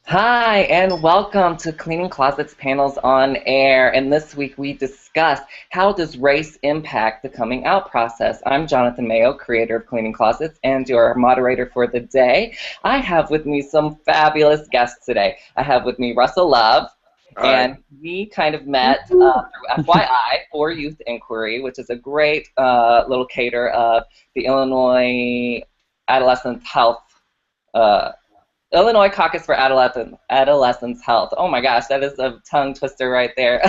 Hi, and welcome to Cleaning Closets Panels on Air. And this week we discuss how does race impact the coming out process. I'm Jonathan Mayo, creator of Cleaning Closets, and your moderator for the day. I have with me some fabulous guests today. I have with me Russell Love, Hi. and we kind of met Woo! through FYI for Youth Inquiry, which is a great little cater of the Illinois Adolescent Health uh, Illinois Caucus for Adolescents Health. Oh my gosh, that is a tongue twister right there.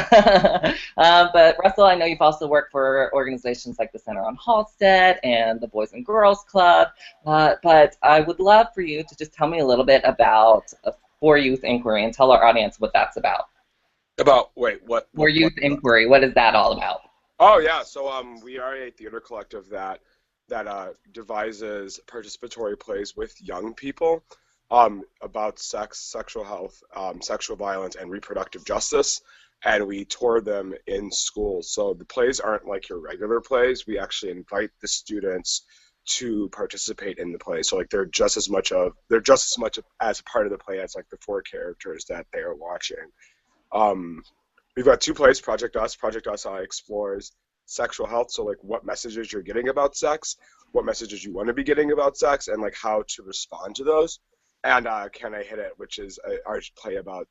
But Russell, I know you've also worked for organizations like the Center on Halstead and the Boys and Girls Club. But I would love for you to just tell me a little bit about For Youth Inquiry and tell our audience what that's about. Wait, For Youth Inquiry, what is that all about? Oh yeah, we are a theater collective that devises participatory plays with young people about sex, sexual health, sexual violence, and reproductive justice, and we tour them in schools. So the plays aren't like your regular plays. We actually invite the students to participate in the play. So like they're just as much as a part of the play as like the four characters that they are watching. Um, we've got two plays, Project Us. Project Us explores sexual health, so like what messages you're getting about sex, what messages you want to be getting about sex, and like how to respond to those. And Can I Hit It, which is our play about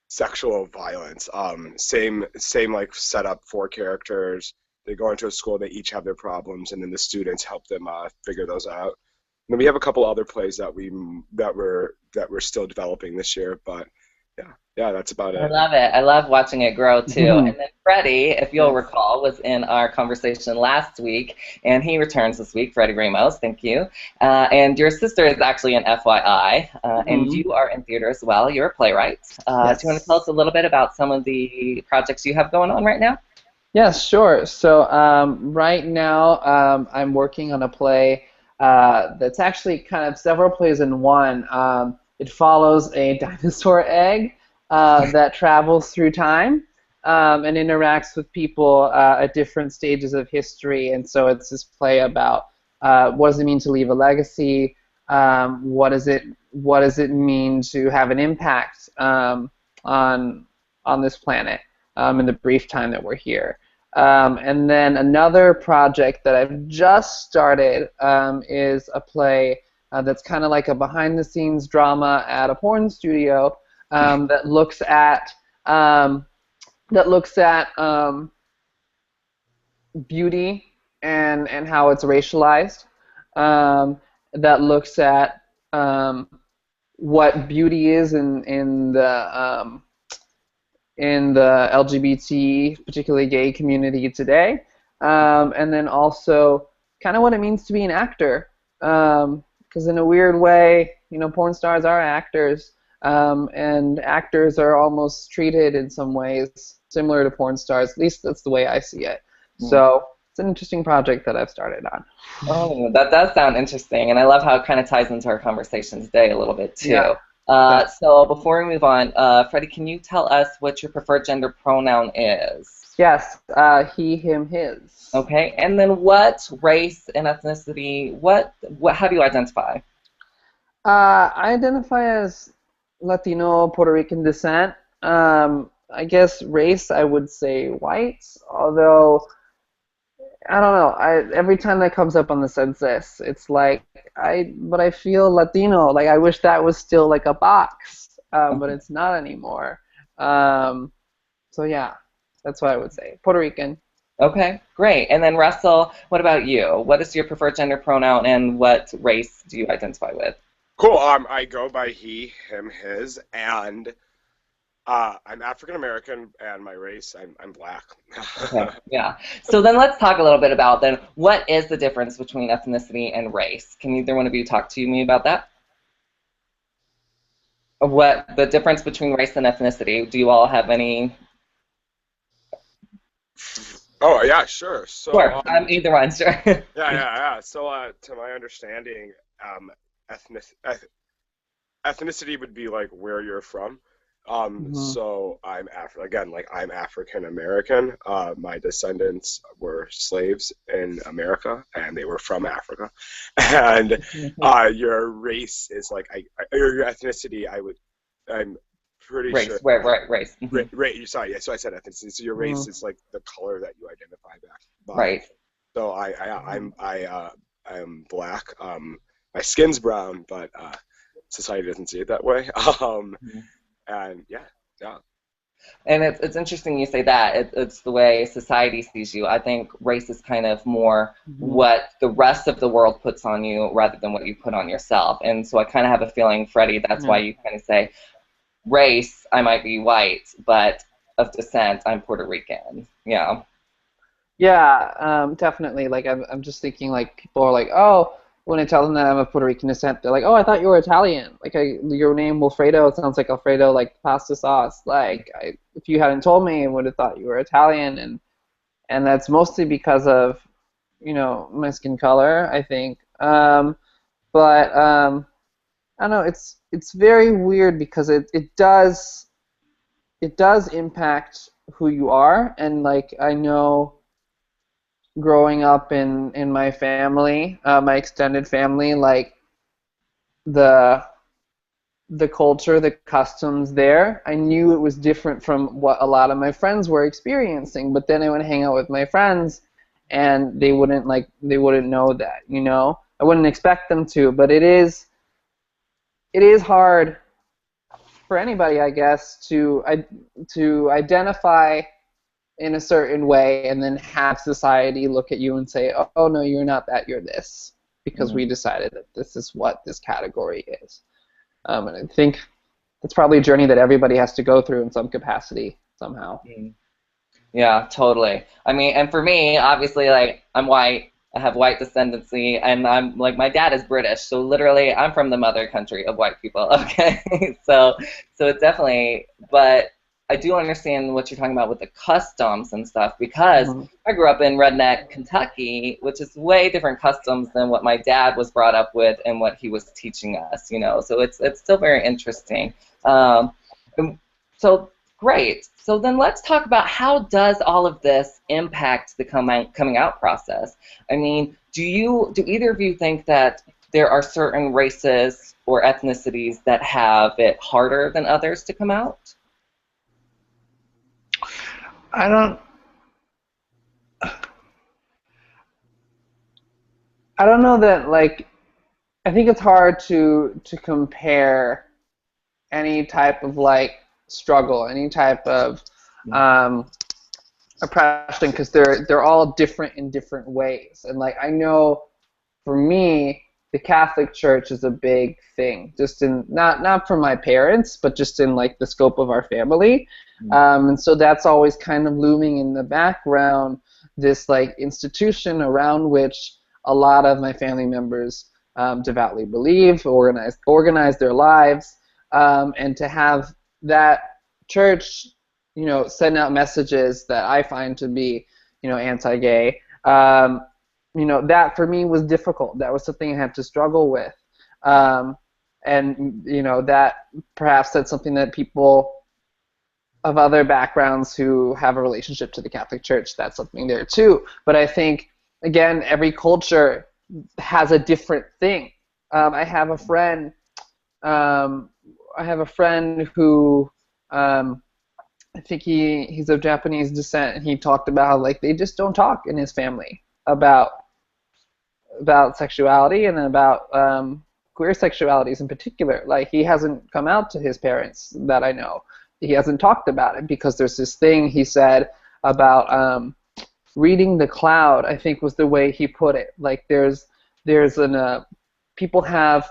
sexual violence. Same like setup, four characters. They go into a school, they each have their problems, and then the students help them figure those out. And then we have a couple other plays that we're still developing this year, but yeah, that's about I it. love it. I love watching it grow too. And then Freddie, if you'll Yes. recall, was in our conversation last week, and he returns this week. Freddie Ramos, thank you. And your sister is actually an FYI, and hmm you are in theater as well. You're a playwright. Do you want to tell us Yes. a little bit about some of the projects you have going on right now? Yes, sure. So right now I'm working on a play that's actually kind of several plays in one. It follows a dinosaur egg that travels through time and interacts with people at different stages of history. And so it's this play about what does it mean to leave a legacy? What does it mean to have an impact on this planet in the brief time that we're here? And then another project that I've just started is a play that's kind of like a behind-the-scenes drama at a porn studio that looks at um, beauty and how it's racialized. Um, that looks at what beauty is in the LGBT, particularly gay community today, and then also kind of what it means to be an actor. Because in a weird way, porn stars are actors, and actors are almost treated in some ways similar to porn stars. At least that's the way I see it. So it's an interesting project that I've started on. Oh, that does sound interesting, and I love how it kind of ties into our conversation today a little bit Yeah, too. definitely. So before we move on, Freddie, can you tell us what your preferred gender pronoun is? Yes, he, him, his. Okay, and then what race and ethnicity, how do you identify? I identify as Latino, Puerto Rican descent. I guess race, I would say white, although I don't know. Every time that comes up on the census, it's like but I feel Latino. Like I wish that was still like a box, but it's not anymore. Um, so yeah, that's what I would say. Puerto Rican. Okay, great. And then Russell, what about you? What is your preferred gender pronoun and what race do you identify with? Cool. I go by he, him, his, and I'm African American, and my race, I'm black. Okay, yeah. So then let's talk a little bit about then what is the difference between ethnicity and race? Can either one of you talk to me about that? What the difference between race and ethnicity? Do you all have any? Oh yeah, sure. Sure, either one, sure. Yeah. To my understanding, ethnic eth- ethnicity would be like where you're from. So I'm I'm African American. My descendants were slaves in America, and they were from Africa. And your race is or your ethnicity. I'm pretty sure. Race, right, race. Sorry, yeah. So I said ethnicity. So your race is like the color that you identify back by. Right. So I'm black. My skin's brown, but society doesn't see it that way. And yeah. And it's interesting you say that. It's the way society sees you. I think race is kind of more what the rest of the world puts on you rather than what you put on yourself. And so I kind of have a feeling, Freddie, that's why you kind of say, race, I might be white, but of descent, I'm Puerto Rican. Yeah. Yeah, definitely. Like I'm just thinking like people are like, oh, when I tell them that I'm of Puerto Rican descent, they're like, oh, I thought you were Italian. Like your name Wilfredo sounds like Alfredo, like pasta sauce. Like if you hadn't told me, I would have thought you were Italian, and that's mostly because of, my skin color, I think. But I don't know. It's very weird because it does impact who you are, and like I know growing up in my family, my extended family, like the the culture, the customs there, I knew it was different from what a lot of my friends were experiencing. But then I would hang out with my friends, and they wouldn't know that, I wouldn't expect them to, but it is hard for anybody, I guess, to identify in a certain way and then have society look at you and say, oh no, you're not that, you're this, because we decided that this is what this category is. And I think that's probably a journey that everybody has to go through in some capacity somehow. Yeah, totally. I mean, and for me, obviously, like, I'm white, I have white descendancy, and I'm like, my dad is British, so literally, I'm from the mother country of white people. Okay, so it's definitely, but I do understand what you're talking about with the customs and stuff, because I grew up in redneck Kentucky, which is way different customs than what my dad was brought up with and what he was teaching us. So it's still very interesting. And so great. So then let's talk about, how does all of this impact the coming out process? I mean, do either of you think that there are certain races or ethnicities that have it harder than others to come out? I don't I don't know that, like, I think it's hard to compare any type of like struggle, any type of oppression, because they're all different in different ways. And like I know for me, the Catholic Church is a big thing, just in not for my parents, but just in like the scope of our family. And so that's always kind of looming in the background, this like institution around which a lot of my family members devoutly believe, organize their lives, and to have that church, send out messages that I find to be, anti-gay. That for me was difficult. That was something I had to struggle with, and that perhaps that's something that people of other backgrounds who have a relationship to the Catholic Church, that's something there too. But I think, again, every culture has a different thing. I have a friend. Who I think he's of Japanese descent, and he talked about how, like, they just don't talk in his family about sexuality and about queer sexualities in particular. Like, he hasn't come out to his parents that I know. He hasn't talked about it because there's this thing he said about reading the cloud, I think was the way he put it. Like, there's an people have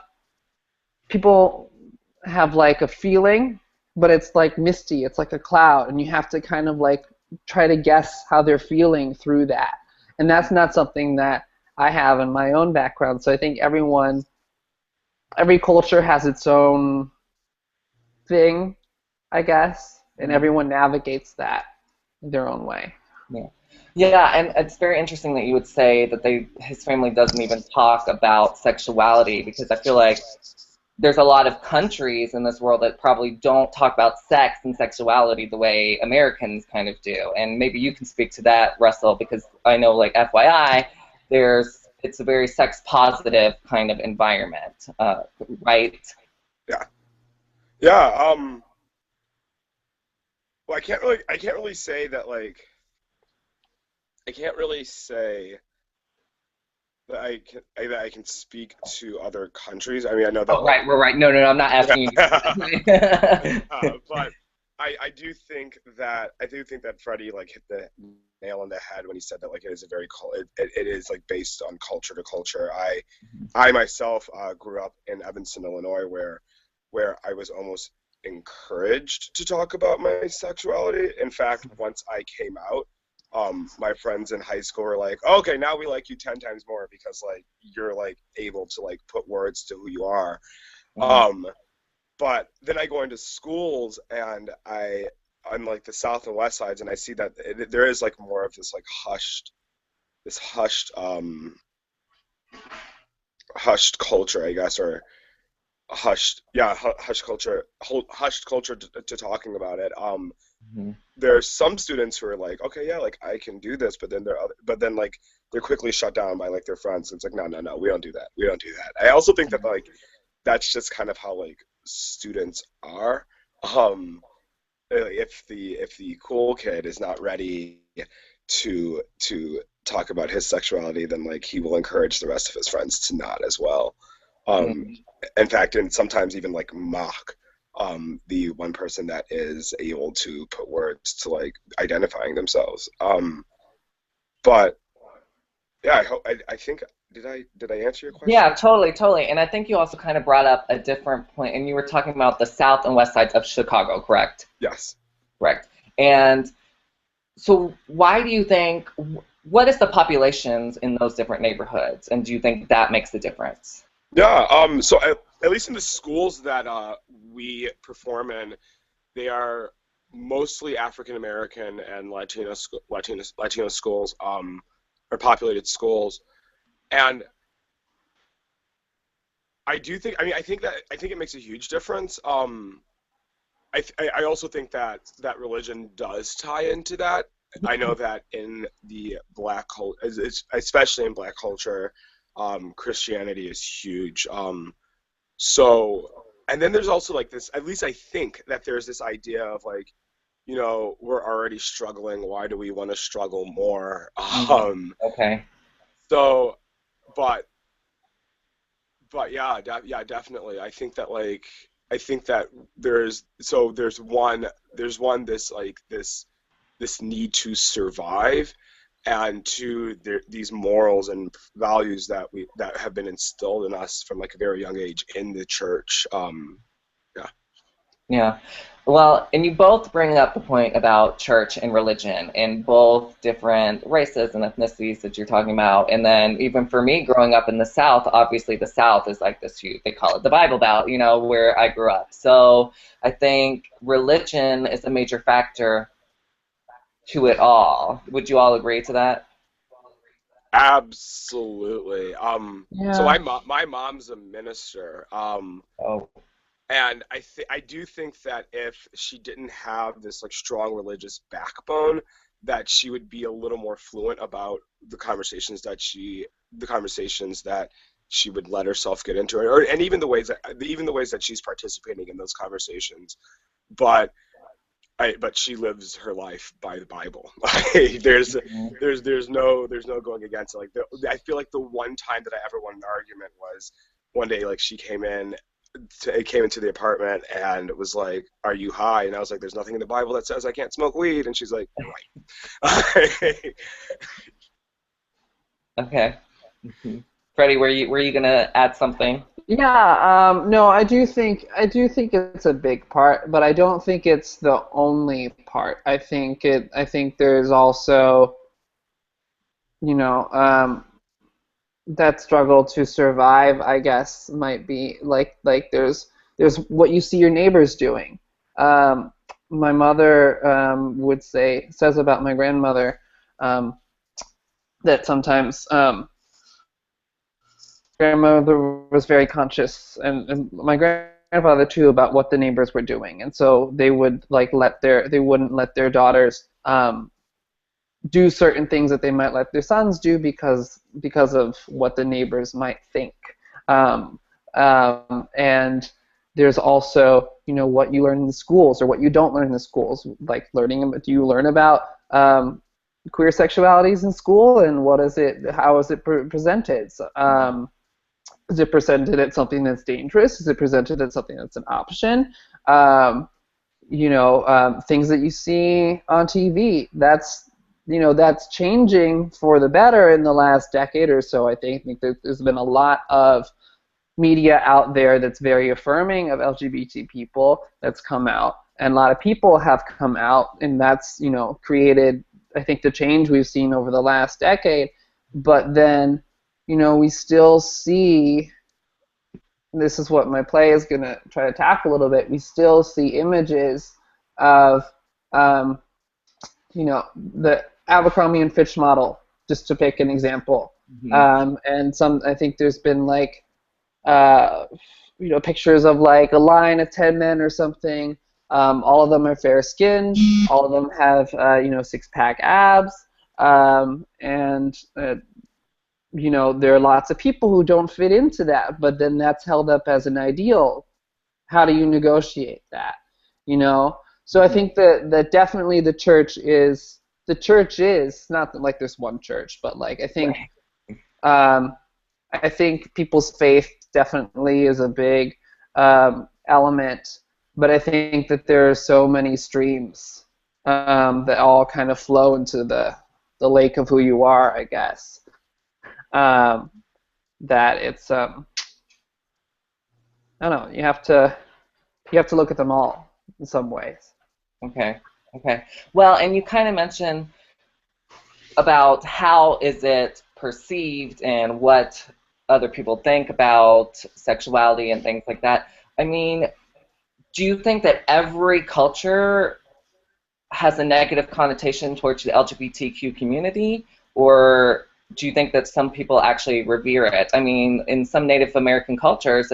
like a feeling, but it's like misty, it's like a cloud, and you have to kind of like try to guess how they're feeling through that. And that's not something that I have in my own background. So I think every culture has its own thing, I guess, and everyone navigates that their own way. Yeah, and it's very interesting that you would say that his family doesn't even talk about sexuality, because I feel like there's a lot of countries in this world that probably don't talk about sex and sexuality the way Americans kind of do. And maybe you can speak to that, Russell, because I know, like, FYI, it's a very sex positive kind of environment, right? Yeah. Yeah. Well, I can't really say that, like, I can't really say that I can speak to other countries. I mean, I know that, Oh, like, right, we're right. No, no, no, I'm not asking you to. but I do think that Freddie, like, hit the nail on the head when he said that, like, it is a very it is, like, based on culture to culture. I myself grew up in Evanston, Illinois, where I was almost encouraged to talk about my sexuality. In fact, once I came out, my friends in high school were like, oh, okay, now we like you 10 times more because, like, you're, like, able to, like, put words to who you are. Mhm. But then I go into schools and I'm like the South and West sides, and I see that there is, like, more of this, like, hushed culture, I guess, or hushed culture to talking about it. Mhm. There's some students who are like, okay, yeah, like, I can do this, but then, like, they're quickly shut down by, like, their friends. It's like, no, no, no, we don't do that. We don't do that. I also think that, like, that's just kind of how, like, students are. Um, if the cool kid is not ready to talk about his sexuality, then, like, he will encourage the rest of his friends to not as well. Um, Mhm. in fact, and sometimes even, like, mock the one person that is able to put words to, like, identifying themselves. But yeah, I think did I answer your Yeah, question? totally, totally. And I think you also kind of brought up a different point, and you were talking about the South and West sides of Chicago, correct? Yes. Correct. And so, why do you think, what is the populations in those different neighborhoods? And do you think that makes a difference? Yeah. So at least in the schools that we perform in, they are mostly African American and Latino schools, or populated schools. And I do think, I mean, I think it makes a huge difference. I also think that religion does tie into that. I know that in the black culture, especially in black culture, Christianity is huge. So, and then there's also, like, this, at least I think that there's this idea of, like, we're already struggling. Why do we want to struggle more? Mhm. Okay. So, but yeah, yeah, definitely. I think that there's one this, like, this need to survive, and two, these morals and values that have been instilled in us from, like, a very young age in the church. Yeah. Yeah. Well, and you both bring up the point about church and religion in both different races and ethnicities that you're talking about. And then even for me, growing up in the South, obviously the South is like this huge, they call it the Bible Belt, where I grew up. So I think religion is a major factor to it all. Would you all agree to that? Absolutely. So Yeah. my mom's a minister. Oh. And I do think that if she didn't have this, like, strong religious backbone, that she would be a little more fluent about the conversations that she would let herself get into, and even the ways that she's participating in those conversations. But but she lives her life by the Bible. Mhm. There's no going against it. Like, I feel like the one time that I ever won an argument was one day, like, she came into the apartment and was like, "Are you high?" And I was like, "There's nothing in the Bible that says I can't smoke weed." And she's like, "You're right." Okay. Mhm. Freddie, were you gonna add something? Yeah, no, I do think it's a big part, but I don't think it's the only part. I think there's also, you know, that struggle to survive, I guess, might be like there's what you see your neighbors doing. Um, my mother would says about my grandmother, that sometimes grandmother was very conscious, and my grandfather too, about what the neighbors were doing, and so they would like they wouldn't let their daughters do certain things that they might let their sons do because of what the neighbors might think. Um, and there's also, what you learn in the schools or what you don't learn in the schools. Like do you learn about queer sexualities in school, and how is it presented? Is it presented as something that's dangerous? Is it presented as something that's an option? Things that you see on TV, that's changing for the better in the last decade or so. I think there's been a lot of media out there that's very affirming of LGBT people that's come out, and a lot of people have come out, and that's created, I think, the change we've seen over the last decade. But then we still see, this is what my play is going to try to tackle a little bit, we still see images of the Abercrombie and Fitch model, just to pick an example. Mm-hmm. And I think there's been like pictures of like a line of 10 men or something. All of them are fair skinned, all of them have six-pack abs, and there are lots of people who don't fit into that, but then that's held up as an ideal. How do you negotiate that? So I think that definitely the church is not like there's one church, but like I think people's faith definitely is a big element, but I think that there are so many streams that all kind of flow into the lake of who you are, I guess. That it's I don't know, you have to look at them all in some ways. Okay. Well, and you kind of mentioned about how is it perceived and what other people think about sexuality and things like that. I mean, do you think that every culture has a negative connotation towards the LGBTQ community, or do you think that some people actually revere it? I mean, in some Native American cultures,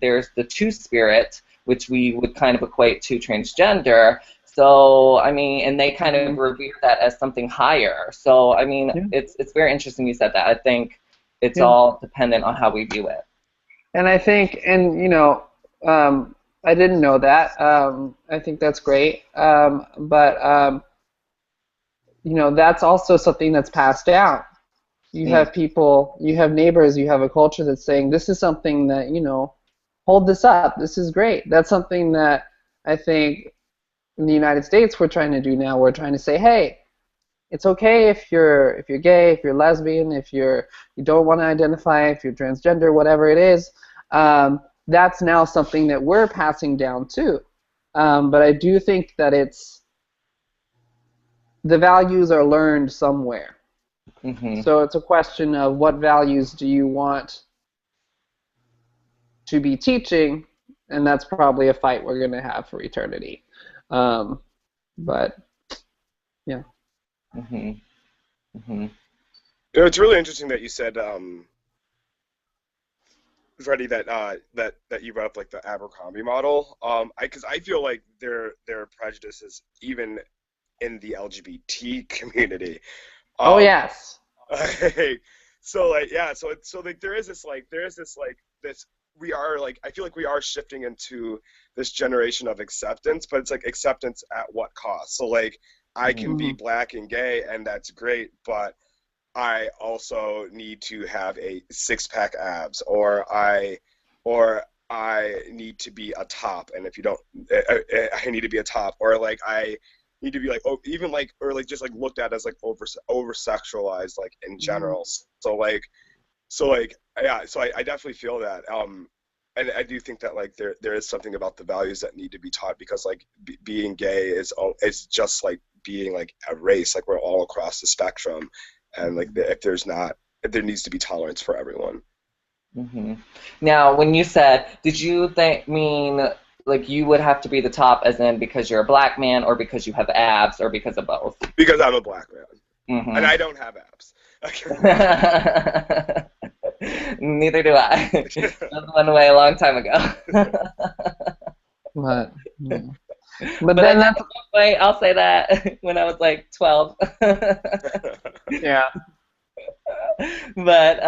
there's the two-spirit, which we would kind of equate to transgender. So, I mean, and they kind of revere that as something higher. So, I mean, it's very interesting you said that. I think it's all dependent on how we view it. And I think, I didn't know that. I think that's great. But that's also something that's passed down. You have people, you have neighbors, you have a culture that's saying, this is something that, hold this up. This is great. That's something that I think in the United States we're trying to do now. We're trying to say, hey, it's okay if you're gay, if you're lesbian, if you don't want to identify, if you're transgender, whatever it is. That's now something that we're passing down too. But I do think that the values are learned somewhere. Mm-hmm. So it's a question of what values do you want to be teaching, and that's probably a fight we're going to have for eternity. But yeah. Mm-hmm. Mm-hmm. It's really interesting that you said, Freddie, that you brought up like the Abercrombie model. Because I feel like there are prejudices even in the LGBT community. Oh yes. So like so like there is this we are like, I feel like we are shifting into this generation of acceptance, but it's like acceptance at what cost? So like I can be black and gay, and that's great, but I also need to have a six-pack abs, or I need to be a top, and if you don't, I need to be a top, or like I need to be like, oh, even like, or like just like looked at as like over sexualized, like in general. So I definitely feel that. And I do think that like there is something about the values that need to be taught, because like being gay is just like being like a race. Like we're all across the spectrum, and like if there needs to be tolerance for everyone. Mm-hmm. Now, when you said, did you mean like you would have to be the top, as in because you're a black man, or because you have abs, or because of both? Because I'm a black man, and I don't have abs. Neither do I. That went away a long time ago. But yeah. But But I then did that's look away, I'll say that, when I was like 12. yeah. But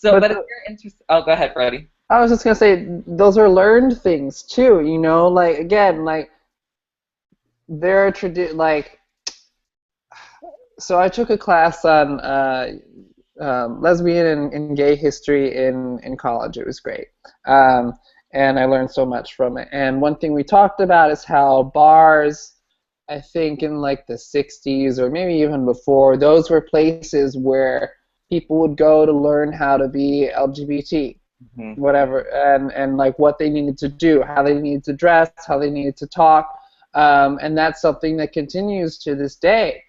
But but if you're interested, oh, go ahead, Freddie. I was just gonna say those are learned things too. You know, like again, like there are like so I took a class on lesbian and gay history in college. It was great. And I learned so much from it. And one thing we talked about is how bars, I think in like the 60s or maybe even before, those were places where people would go to learn how to be LGBT, Mm-hmm. whatever, and like what they needed to do, how they needed to dress, how they needed to talk. And that's something that continues to this day.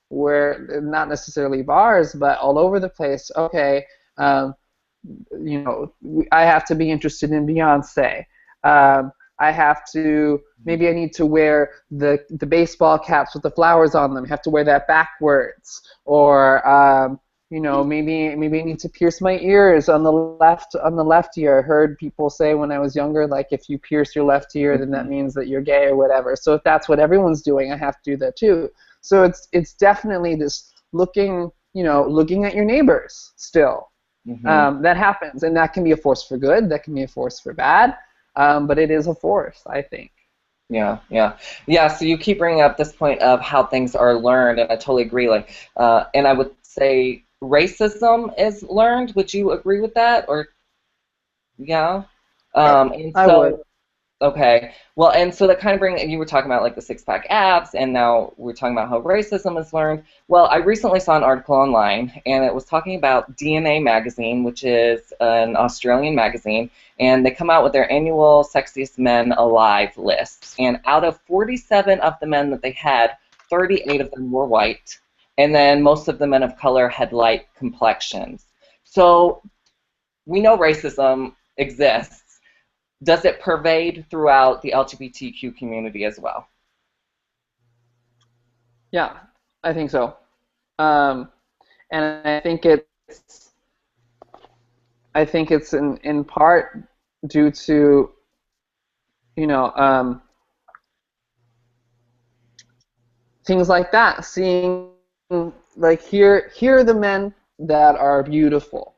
Where not necessarily bars, but all over the place. Okay, you know, I have to be interested in Beyonce. I have to maybe I need to wear the baseball caps with the flowers on them. I have to wear that backwards, or you know, maybe I need to pierce my ears on the left ear. I heard people say when I was younger, like if you pierce your left ear, then that means that you're gay or whatever. So if that's what everyone's doing, I have to do that too. So it's definitely this looking, you know, looking at your neighbors still. Mm-hmm. That happens, and that can be a force for good. That can be a force for bad. But it is a force, I think. Yeah. So you keep bringing up this point of how things are learned, and I totally agree. Like, and I would say racism is learned. Would you agree with that? Or yeah. And I would. so okay. Well, and so that kind of you were talking about like the six-pack abs, and now we're talking about how racism is learned. Well, I recently saw an article online, and it was talking about DNA Magazine, which is an Australian magazine, and they come out with their annual Sexiest Men Alive list. And out of 47 of the men that they had, 38 of them were white, and then most of the men of color had light complexions. So we know racism exists. Does it pervade throughout the LGBTQ community as well? Yeah, I think so. Um, and I think it's in part due to you know things like that. Seeing like here are the men that are beautiful,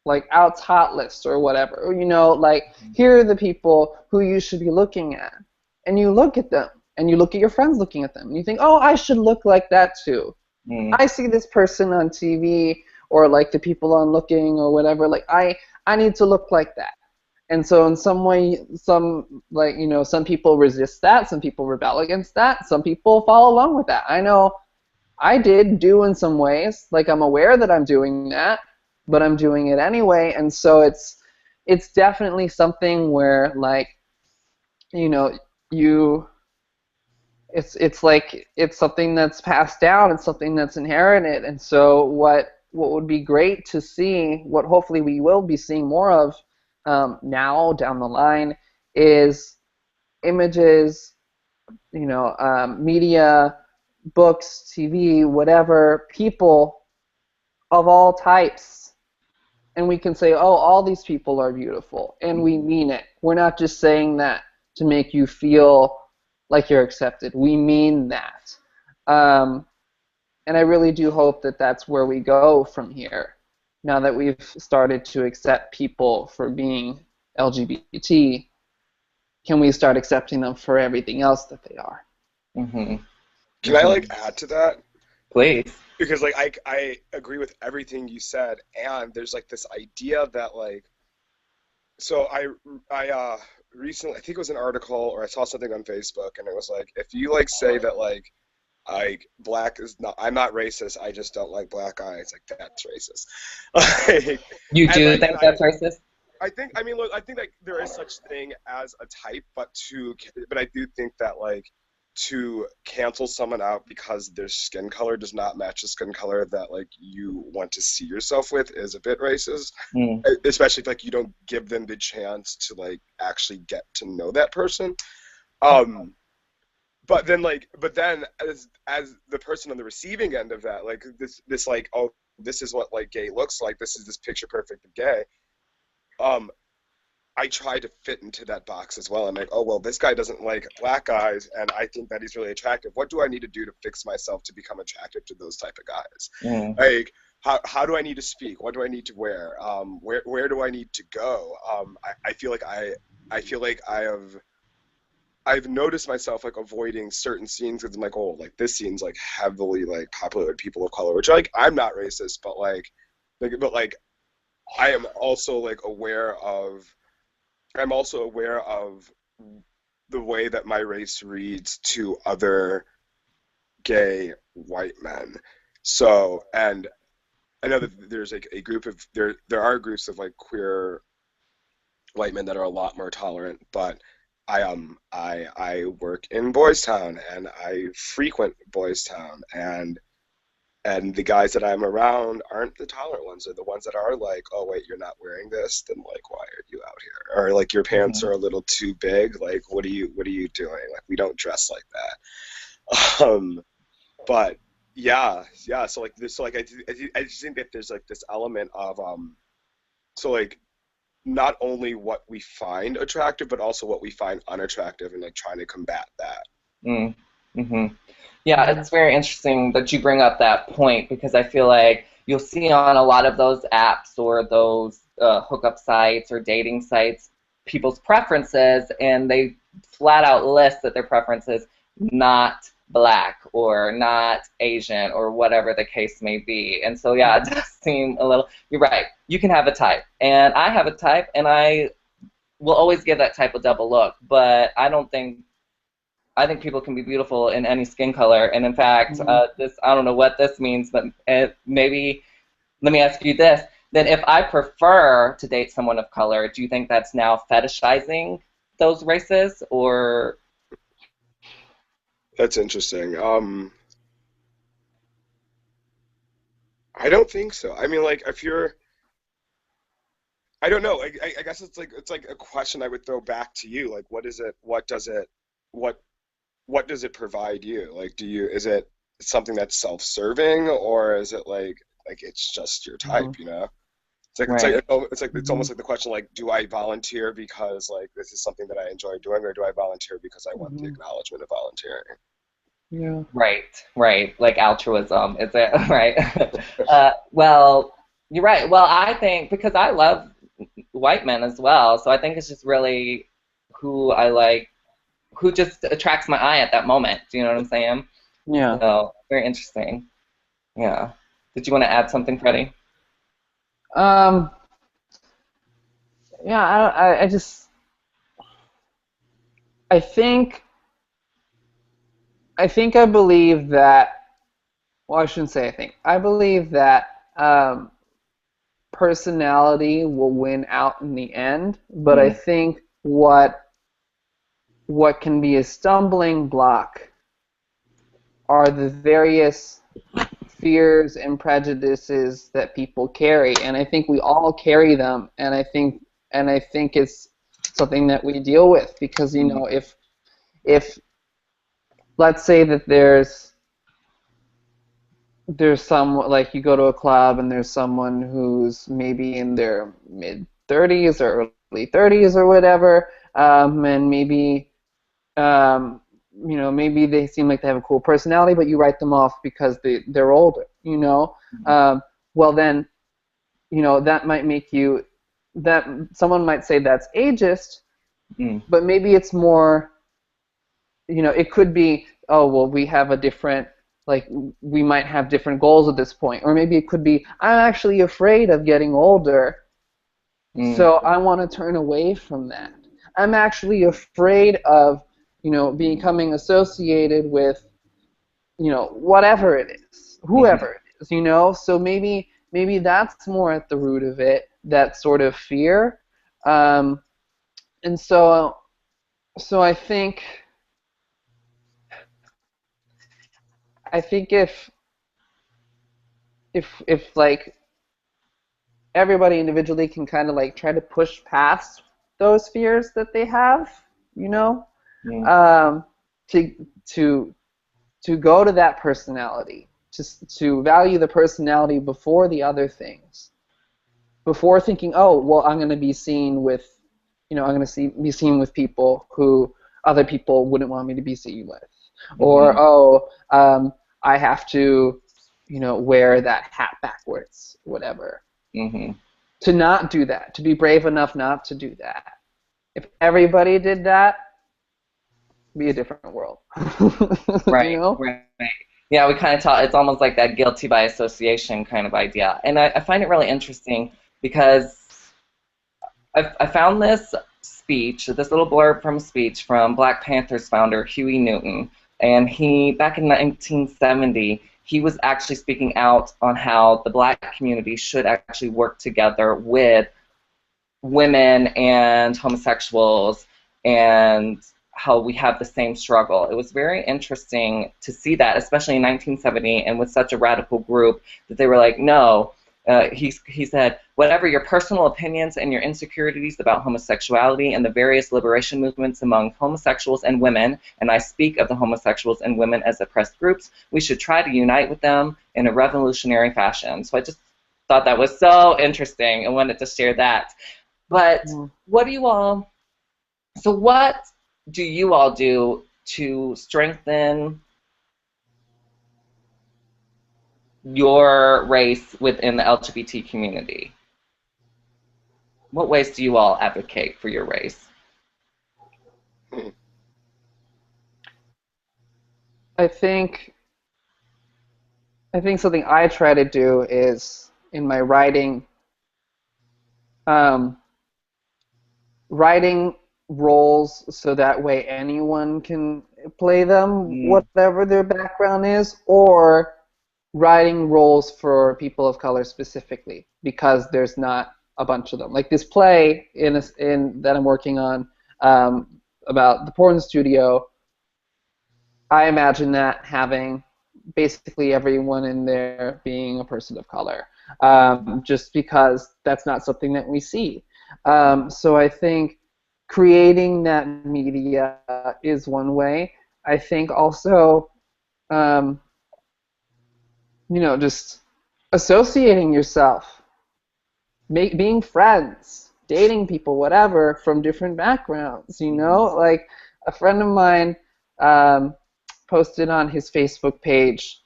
like out hot list or whatever. Or, you know, like here are the people who you should be looking at, and you look at them, and you look at your friends looking at them, and you think, oh, I should look like that too. Mm. I see this person on TV or like the people on Looking or whatever. Like I need to look like that. And so in some way, some like you know, some people resist that, some people rebel against that, some people follow along with that. I know I did do in some ways. Like I'm aware that I'm doing that, but I'm doing it anyway. And so it's definitely something where like you know you it's like it's something that's passed down, it's something that's inherited. And so what would be great to see, what hopefully we will be seeing more of now down the line, is images, you know, media, books, TV, whatever, people of all types, and we can say, oh, all these people are beautiful, and we mean it. We're not just saying that to make you feel like you're accepted. We mean that. Um, and I really do hope that that's where we go from here. Now that we've started to accept people for being LGBT, can we start accepting them for everything else that they are? Mm-hmm. Can I like add to that? Please. Because like I agree with everything you said, and there's like this idea that like so I recently, I think it was an article or I saw something on Facebook, and it was like if you like say that like black is not, I'm not racist, I just don't like black guys, like that's racist. Like, You and do like think that's racist? I think, I mean, look, I think like there is such thing as a type, but I do think that like to cancel someone out because their skin color does not match the skin color that like you want to see yourself with is a bit racist. Mm. Especially if like you don't give them the chance to like actually get to know that person. But then as the person on the receiving end of that, like this like, oh, this is what like gay looks like. This is this picture perfect of gay. Um, I try to fit into that box as well. I'm like, oh well, this guy doesn't like black guys, and I think that he's really attractive. What do I need to do to fix myself to become attractive to those type of guys? Mm. Like, how do I need to speak? What do I need to wear? Where do I need to go? I feel like I've noticed myself like avoiding certain scenes because I'm like, oh, like this scene's like heavily like popular with people of color, which like I'm not racist, but like I am also like aware of. I'm also aware of the way that my race reads to other gay white men. So, and I know that there's like a group of there are groups of like queer white men that are a lot more tolerant, but I work in Boys Town and I frequent Boys Town, and the guys that I'm around aren't the tolerant ones. They're the ones that are like, oh wait, you're not wearing this, then like why are you out here? Or like your pants are a little too big, like what are you doing? Like we don't dress like that. But yeah, so like this, so like I just think that there's like this element of so like not only what we find attractive, but also what we find unattractive, and like trying to combat that. Mm. Hmm. Yeah, it's very interesting that you bring up that point because I feel like you'll see on a lot of those apps or those hookup sites or dating sites people's preferences, and they flat out list that their preference is not black or not Asian or whatever the case may be. And so, yeah, it does seem a little, you're right, you can have a type, and I have a type, and I will always give that type a double look, but I think people can be beautiful in any skin color. And in fact, this, I don't know what this means, but maybe, let me ask you this. Then if I prefer to date someone of color, do you think that's now fetishizing those races? Or? That's interesting. I don't think so. I mean, like, if you're, I don't know. I guess it's like a question I would throw back to you. Like, what is it? What what does it provide you? Like, is it something that's self-serving, or is it like it's just your type, you know? Right. It's almost like the question like, do I volunteer because like this is something that I enjoy doing, or do I volunteer because I want the acknowledgement of volunteering? Yeah. Right. Like altruism, is it? Right. Well, you're right. Well, I think because I love white men as well, so I think it's just really who I like, who just attracts my eye at that moment. Do you know what I'm saying? Yeah. So very interesting. Yeah. Did you want to add something, Freddie? Um. Yeah. I just. I think. I believe that. Well, I shouldn't say I think. I believe that personality will win out in the end, but I think what can be a stumbling block are the various fears and prejudices that people carry, and I think we all carry them, and I think it's something that we deal with because you know if let's say that there's some, like, you go to a club and there's someone who's maybe in their mid 30s or early 30s or whatever, and maybe you know, maybe they seem like they have a cool personality, but you write them off because they're older, you know. Well then, you know, that might make you, that someone might say that's ageist, but maybe it's more, you know, it could be, oh well, we have a different, like, we might have different goals at this point, or maybe it could be, I'm actually afraid of getting older, so I want to turn away from that. I'm actually afraid of, you know, becoming associated with, you know, whatever it is, whoever it is, you know. So maybe that's more at the root of it, that sort of fear. And so I think if like everybody individually can kind of like try to push past those fears that they have, you know, to to go to that personality, to value the personality before the other things, before thinking, oh, well, I'm going to be seen with, I'm going to be seen with people who other people wouldn't want me to be seen with, or I have to, wear that hat backwards, whatever. Mm-hmm. To not do that, to be brave enough not to do that. If everybody did that, it'd be a different world. Right, right. Yeah, we kind of talk, it's almost like that guilty by association kind of idea. And I find it really interesting because I found this speech, this little blurb from a speech from Black Panther's founder, Huey Newton. And he, back in 1970, he was actually speaking out on how the Black community should actually work together with women and homosexuals, and how we have the same struggle. It was very interesting to see that, especially in 1970, and with such a radical group, that they were like, no, he said, whatever your personal opinions and your insecurities about homosexuality and the various liberation movements among homosexuals and women, and I speak of the homosexuals and women as oppressed groups, we should try to unite with them in a revolutionary fashion. So I just thought that was so interesting and wanted to share that. But what do you all do to strengthen your race within the LGBT community? What ways do you all advocate for your race? I think something I try to do is, in my writing, writing roles so that way anyone can play them, whatever their background is, or writing roles for people of color specifically, because there's not a bunch of them. Like this play that I'm working on about the porn studio, I imagine that having basically everyone in there being a person of color, just because that's not something that we see. So I think creating that media is one way. I think also, just associating yourself, being friends, dating people, whatever, from different backgrounds. Like a friend of mine posted on his Facebook page.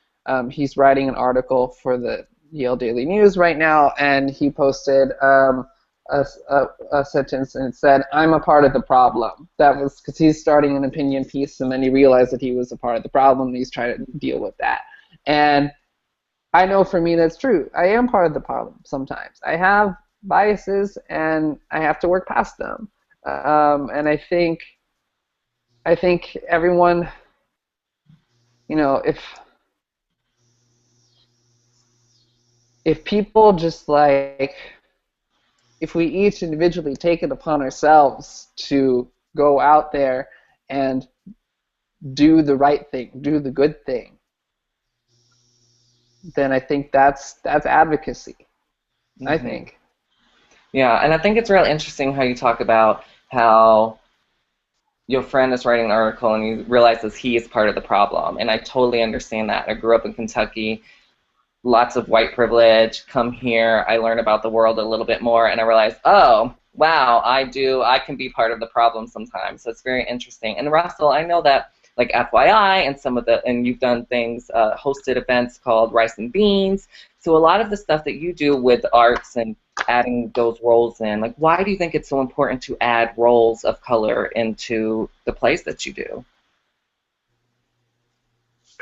He's writing an article for the Yale Daily News right now, and he posted a sentence, and it said, "I'm a part of the problem." That was because he's starting an opinion piece, and then he realized that he was a part of the problem, and he's trying to deal with that. And I know for me that's true. I am part of the problem sometimes. I have biases, and I have to work past them. And I think everyone, if people just if we each individually take it upon ourselves to go out there and do the right thing, do the good thing, then I think that's advocacy. I think. Yeah, and I think it's really interesting how you talk about how your friend is writing an article and he realizes he is part of the problem, and I totally understand that. I grew up in Kentucky, lots of white privilege. Come here, I learn about the world a little bit more, and I realize, oh, wow, I can be part of the problem sometimes. So it's very interesting. And Russell, I know that, like FYI, and you've done things, hosted events called Rice and Beans. So a lot of the stuff that you do with arts and adding those roles in, like, why do you think it's so important to add roles of color into the plays that you do?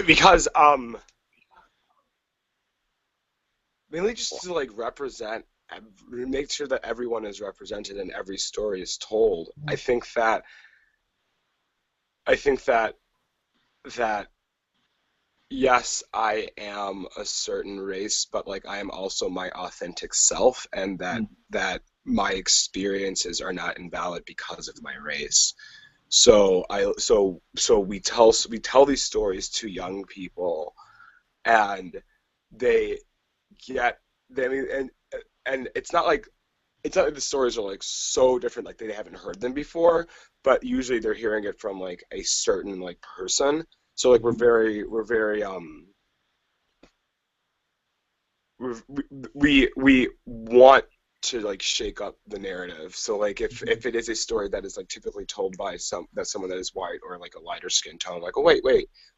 Because mainly just to represent, make sure that everyone is represented and every story is told. I think that yes, I am a certain race, but I am also my authentic self, and that my experiences are not invalid because of my race. So we tell these stories to young people, and they get them, and it's not like the stories are so different, they haven't heard them before, but usually they're hearing it from a certain person. So we're very we want to like shake up the narrative. So like if it is a story that is like typically told by someone that is white or like a lighter skin tone, like, oh wait,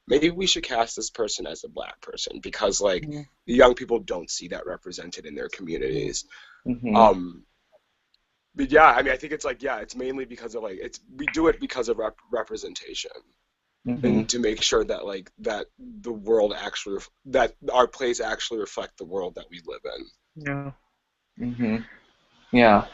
maybe we should cast this person as a black person because like the young people don't see that represented in their communities. But yeah, I mean, I think it's like, yeah, it's mainly because of like we do it because of representation. And to make sure that like that the world actually that our plays actually reflect the world that we live in. Yeah. Yeah,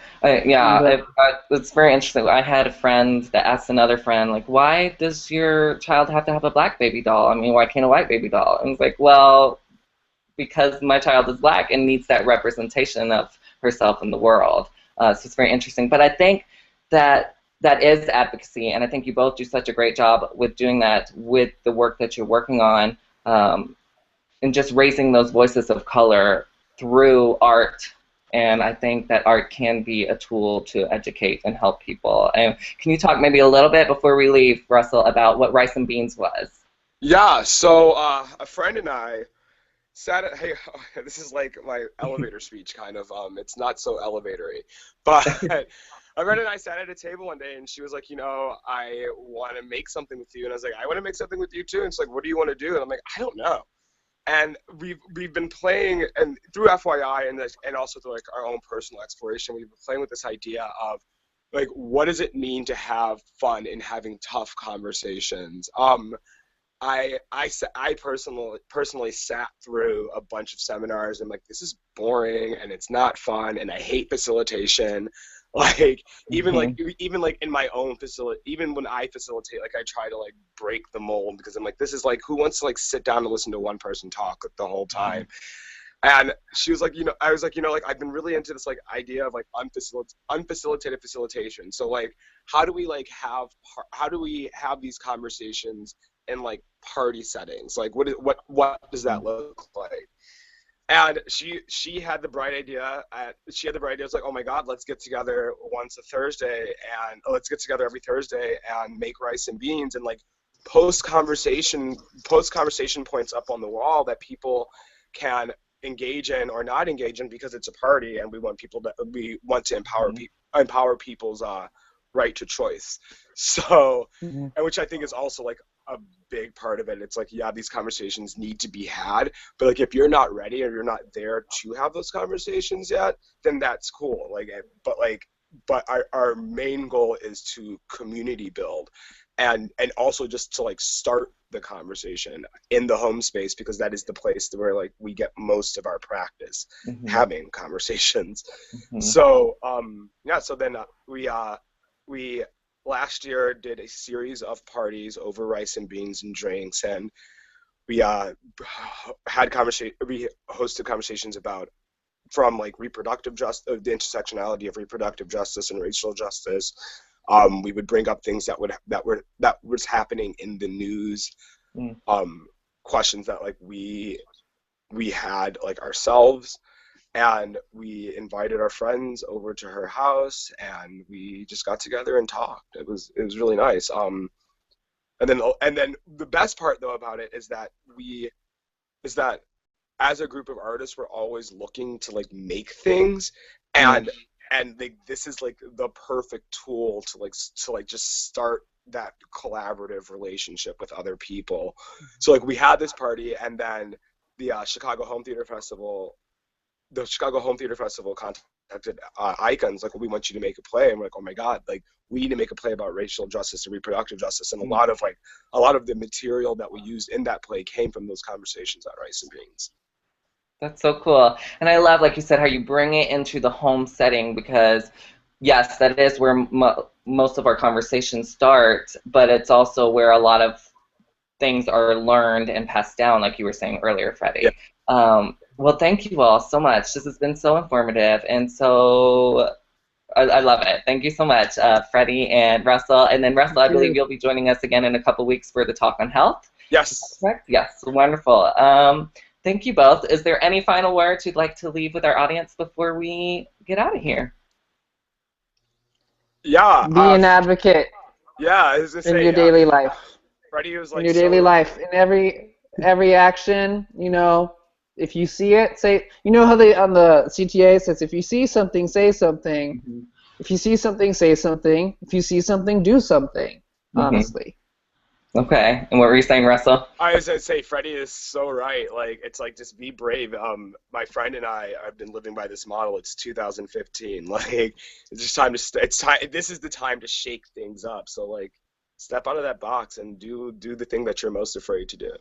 it's very interesting. I had a friend that asked another friend, like, why does your child have to have a black baby doll? I mean, why can't a white baby doll? And it's like, well, because my child is black and needs that representation of herself in the world. So it's very interesting. But I think that is advocacy, and I think you both do such a great job with doing that with the work that you're working on, and just raising those voices of color through art. And I think that art can be a tool to educate and help people. And can you talk maybe a little bit before we leave, Russell, about what Rice and Beans was? Yeah, so a friend and I sat at, hey, this is like my elevator speech kind of, it's not so elevatory, but a friend and I sat at a table one day and she was like, you know, I want to make something with you. And I was like, I want to make something with you too. And she's like, what do you want to do? And I'm like, I don't know. And we've been playing, and through FYI and also through like our own personal exploration, we've been playing with this idea of like, what does it mean to have fun in having tough conversations? I personally sat through a bunch of seminars and like, this is boring and it's not fun and I hate facilitation. Like even like in my own facility, even when I facilitate, like I try to like break the mold because I'm like, this is like, who wants to like sit down and listen to one person talk like, the whole time? And she was like, you know, I was like, you know, like I've been really into this like idea of like unfacilitated facilitation. So like, how do we have these conversations in like party settings? Like what does that look like? And she had the bright idea. It's like, oh my God, let's get together let's get together every Thursday and make rice and beans and like post conversation points up on the wall that people can engage in or not engage in because it's a party and we want to empower people's right to choice. So, and which I think is also like a big part of it. It's like, yeah, these conversations need to be had, but like if you're not ready or you're not there to have those conversations yet, then that's cool. Like, but our main goal is to community build and also just to like start the conversation in the home space because that is the place where like we get most of our practice having conversations. So so then we last year did a series of parties over rice and beans and drinks, and we hosted conversations about from like reproductive justice, the intersectionality of reproductive justice and racial justice. We would bring up things that was happening in the news, questions that like we had like ourselves. And we invited our friends over to her house, and we just got together and talked. It was really nice. And then the best part though about it is that as a group of artists, we're always looking to like make things, and this is like the perfect tool to just start that collaborative relationship with other people. So like we had this party, and then the Chicago Home Theater Festival contacted Icons, like, well, we want you to make a play. And we're like, oh my God, like we need to make a play about racial justice and reproductive justice. And a lot of the material that we used in that play came from those conversations at Rice and Beans. That's so cool. And I love, like you said, how you bring it into the home setting because, yes, that is where most of our conversations start, but it's also where a lot of things are learned and passed down, like you were saying earlier, Freddie. Yeah. Well, thank you all so much. This has been so informative, and so I love it. Thank you so much, Freddie and Russell. And then Russell, I believe you'll be joining us again in a couple weeks for the talk on health. Yes. Correct? Yes. Wonderful. Thank you both. Is there any final words you'd like to leave with our audience before we get out of here? Yeah. Be an advocate. Yeah, I was gonna say, in your daily life. Freddie was like in your daily life, in every action, you know. If you see it, say. You know how they on the CTA says, if you see something, say something. Mm-hmm. If you see something, say something. If you see something, do something. Honestly. Okay. And what were you saying, Russell? I was gonna say Freddie is so right. Like it's like just be brave. My friend and I have been living by this model. It's 2015. Like it's just time to it's time. This is the time to shake things up. So like step out of that box and do the thing that you're most afraid to do.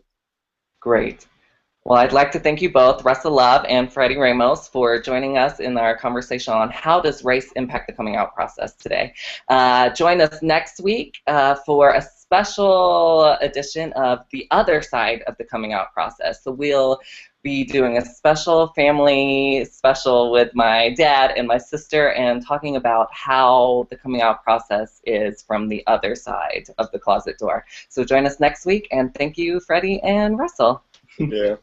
Great. Well, I'd like to thank you both, Russell Love and Freddie Ramos, for joining us in our conversation on how does race impact the coming out process today. Join us next week for a special edition of the other side of the coming out process. So we'll be doing a special family special with my dad and my sister and talking about how the coming out process is from the other side of the closet door. So join us next week, and thank you, Freddie and Russell. Yeah.